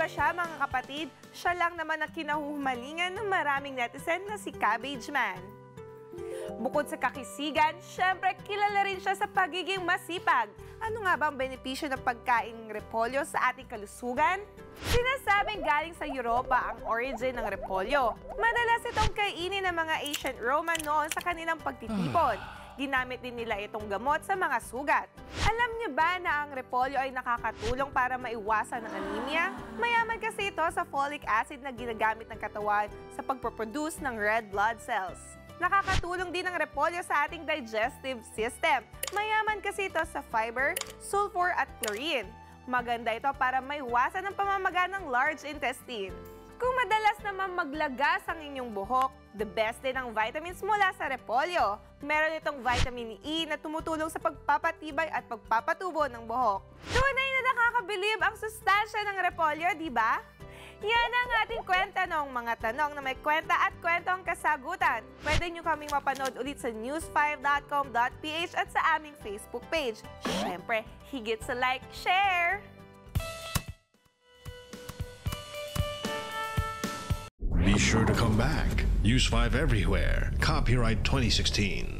ba siya mga kapatid? Siya lang naman ang kinahuhumalingan ng maraming netizen na si Cabbage Man. Bukod sa kakisigan, syempre kilala rin siya sa pagiging masipag. Ano nga ba ang benepisyo ng pagkaing repolyo sa ating kalusugan? Sinasabing galing sa Europa ang origin ng repolyo. Madalas itong kainin ng mga ancient Roman noon sa kanilang pagtitipon. Ginamit din nila itong gamot sa mga sugat. Alam niyo ba na ang repolyo ay nakakatulong para maiwasan ang anemia? Mayaman kasi ito sa folic acid na ginagamit ng katawan sa pagproproduce ng red blood cells. Nakakatulong din ang repolyo sa ating digestive system. Mayaman kasi ito sa fiber, sulfur at chlorine. Maganda ito para maiwasan ang pamamaga ng large intestine. Kung madalas naman maglagas ang inyong buhok, the best din ang vitamins mula sa repolyo. Meron itong vitamin E na tumutulong sa pagpapatibay at pagpapatubo ng buhok. Tunay na nakakabilib ang sustansya ng repolyo, di ba? Yan ang ating kwenta ng mga tanong na may kwenta at kwentong kasagutan. Pwede nyo kaming mapanood ulit sa news5.com.ph at sa aming Facebook page. Siyempre, higit sa like, share! Be sure to come back. Use 5 everywhere. Copyright 2016.